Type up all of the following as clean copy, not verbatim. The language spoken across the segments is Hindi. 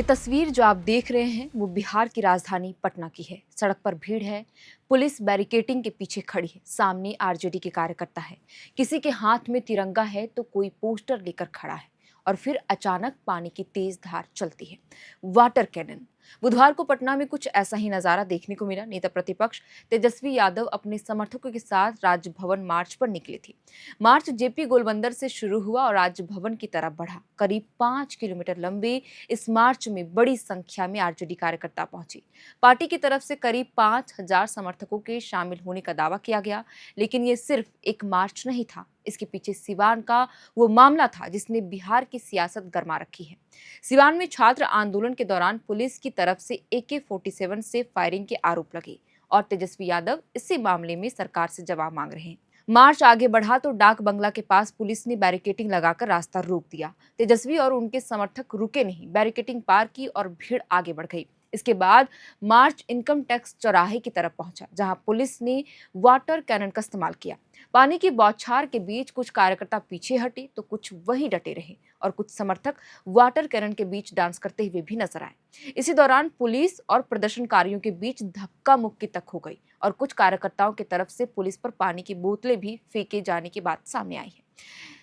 ये तस्वीर जो आप देख रहे हैं वो बिहार की राजधानी पटना की है। सड़क पर भीड़ है, पुलिस बैरिकेडिंग के पीछे खड़ी है, सामने आरजेडी के कार्यकर्ता है, किसी के हाथ में तिरंगा है तो कोई पोस्टर लेकर खड़ा है और फिर अचानक पानी की तेज धार चलती है। Water cannon. बुधवार को पटना में कुछ ऐसा ही नजारा देखने को मिला। नेता प्रतिपक्ष तेजस्वी यादव अपने समर्थकों के साथ राजभवन मार्च पर निकले थे। मार्च जेपी गोलबंदर से शुरू हुआ और राजभवन की तरफ बढ़ा। करीब 5 किलोमीटर लंबे इस मार्च में बड़ी संख्या में आरजेडी कार्यकर्ता पहुंचे। पार्टी की तरफ से करीब 5,000 समर्थकों के शामिल होने का दावा किया गया, लेकिन ये सिर्फ एक मार्च नहीं था। इसके पीछे सिवान का वो मामला था जिसने बिहार की सियासत गरमा रखी है। सिवान में छात्र आंदोलन के दौरान पुलिस की तरफ से AK-47 से फायरिंग के आरोप लगे और तेजस्वी यादव इसी मामले में सरकार से जवाब मांग रहे हैं। मार्च आगे बढ़ा तो डाक बंगला के पास पुलिस ने बैरिकेडिंग लगाकर रास्ता रोक दिया। तेजस्वी और उनके समर्थक रुके नहीं, बैरिकेडिंग पार की और भीड़ आगे बढ़ गई। इसके बाद मार्च इनकम टैक्स चौराहे की तरफ पहुंचा, जहां पुलिस ने वाटर कैनन का इस्तेमाल किया। पानी की बौछार के बीच कुछ कार्यकर्ता पीछे हटे तो कुछ वहीं डटे रहे और कुछ समर्थक वाटर कैनन के बीच डांस करते हुए भी नजर आए। इसी दौरान पुलिस और प्रदर्शनकारियों के बीच धक्का मुक्की तक हो गई और कुछ कार्यकर्ताओं की तरफ से पुलिस पर पानी की बोतलें भी फेंके जाने की बात सामने आई है।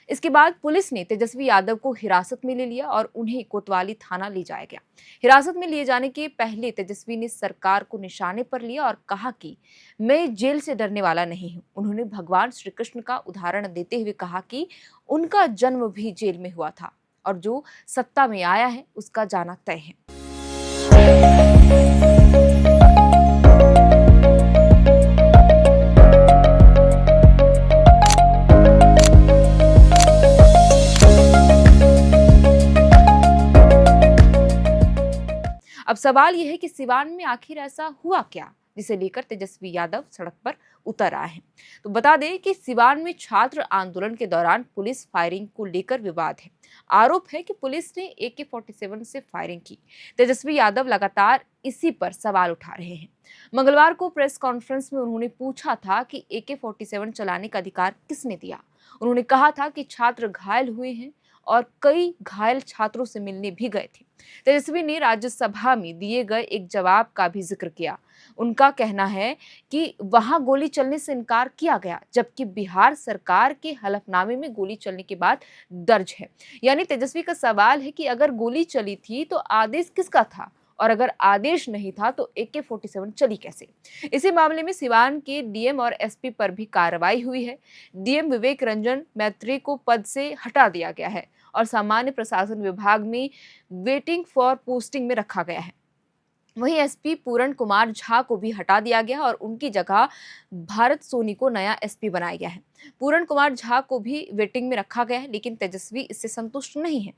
इसके बाद पुलिस ने तेजस्वी यादव को हिरासत में ले लिया और उन्हें कोतवाली थाना ले जाया गया। हिरासत में लिए जाने के पहले तेजस्वी ने सरकार को निशाने पर लिया और कहा कि मैं जेल से डरने वाला नहीं हूं। उन्होंने भगवान श्री कृष्ण का उदाहरण देते हुए कहा कि उनका जन्म भी जेल में हुआ था और जो सत्ता में आया है उसका जाना तय है। अब सवाल यह है कि सिवान में आखिर ऐसा हुआ क्या जिसे लेकर तेजस्वी यादव सड़क पर उतर आए हैं। तो बता दें कि सिवान में छात्र आंदोलन के दौरान पुलिस फायरिंग को लेकर विवाद है। आरोप है कि पुलिस ने AK-47 से फायरिंग की। तेजस्वी यादव लगातार इसी पर सवाल उठा रहे हैं। मंगलवार को प्रेस कॉन्फ्रेंस में उन्होंने पूछा था कि AK-47 चलाने का अधिकार किसने दिया। उन्होंने कहा था कि छात्र घायल हुए हैं और कई घायल छात्रों से मिलने भी गए थे। तेजस्वी ने राज्यसभा में दिए गए एक जवाब का भी जिक्र किया। उनका कहना है कि वहां गोली चलने से इनकार किया गया, जबकि बिहार सरकार के हलफनामे में गोली चलने की बात दर्ज है। यानी तेजस्वी का सवाल है कि अगर गोली चली थी तो आदेश किसका था और अगर आदेश नहीं था तो AK-47 चली कैसे। इसी मामले में सिवान के DM और SP पर भी कार्रवाई हुई है। DM विवेक रंजन मैत्री को पद से हटा दिया गया है और सामान्य प्रशासन विभाग में वेटिंग फॉर पोस्टिंग में रखा गया है। वहीं SP पूरण कुमार झा को भी हटा दिया गया और उनकी जगह भारत सोनी को नया SP बनाया गया है। पूरण कुमार झा को भी वेटिंग में रखा गया है, लेकिन तेजस्वी इससे संतुष्ट नहीं है।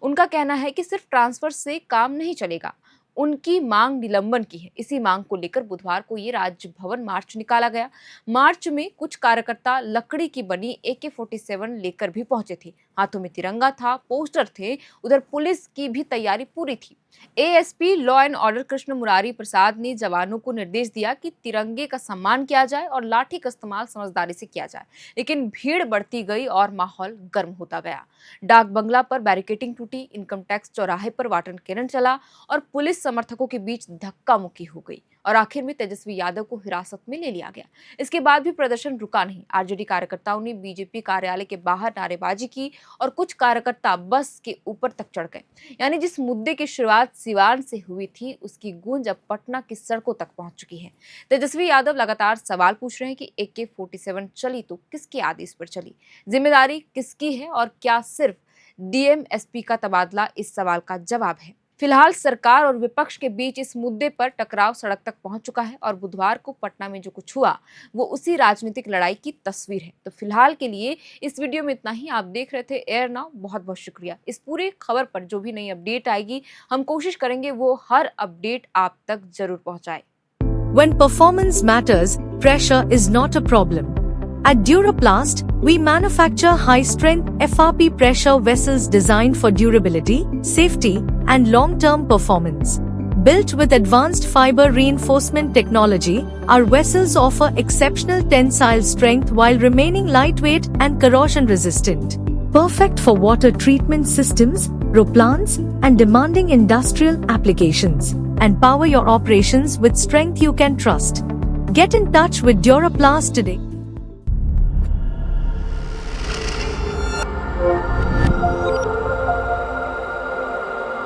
उनका कहना है कि सिर्फ ट्रांसफर से काम नहीं चलेगा, उनकी मांग निलंबन की है। इसी मांग को लेकर बुधवार को ये राजभवन मार्च निकाला गया। मार्च में कुछ कार्यकर्ता लकड़ी की बनी AK-47 लेकर भी पहुंचे थे। हाथों में तिरंगा था, पोस्टर थे। उधर पुलिस की भी तैयारी पूरी थी। ASP law and order Krishna Murari Prasad ने जवानों को निर्देश दिया कि तिरंगे का सम्मान किया जाए और लाठी का इस्तेमाल समझदारी से किया जाए, लेकिन भीड़ बढ़ती गई और माहौल गर्म होता गया। डाक बंगला पर बैरिकेडिंग टूटी, इनकम टैक्स चौराहे पर वाटर कैनन चला और पुलिस समर्थकों के बीच धक्का मुक्की हो गई और आखिर में तेजस्वी यादव को हिरासत में ले लिया गया। इसके बाद भी प्रदर्शन रुका नहीं। आरजेडी कार्यकर्ताओं ने BJP कार्यालय के बाहर नारेबाजी की और कुछ कार्यकर्ता बस के ऊपर तक चढ़ गए। यानी जिस मुद्दे की शुरुआत सिवान से हुई थी उसकी गूंज अब पटना की सड़कों तक पहुंच चुकी है। तेजस्वी यादव लगातार सवाल पूछ रहे हैं कि AK-47 चली तो किसके आदेश पर चली, जिम्मेदारी किसकी है और क्या सिर्फ DM SP का तबादला इस सवाल का जवाब है। फिलहाल सरकार और विपक्ष के बीच इस मुद्दे पर टकराव सड़क तक पहुंच चुका है और बुधवार को पटना में जो कुछ हुआ वो उसी राजनीतिक लड़ाई की तस्वीर है। तो फिलहाल के लिए इस वीडियो में इतना ही। आप देख रहे थे एयर नाउ। बहुत बहुत शुक्रिया। इस पूरे खबर पर जो भी नई अपडेट आएगी हम कोशिश करेंगे वो हर अपडेट आप तक जरूर पहुंचाए। When performance matters, pressure is not a problem. At Duraplast, we manufacture high-strength FRP pressure vessels designed for durability, safety, and long-term performance. Built with advanced fiber reinforcement technology, our vessels offer exceptional tensile strength while remaining lightweight and corrosion resistant. Perfect for water treatment systems, roplants, and demanding industrial applications, and power your operations with strength you can trust. Get in touch with Duraplast today.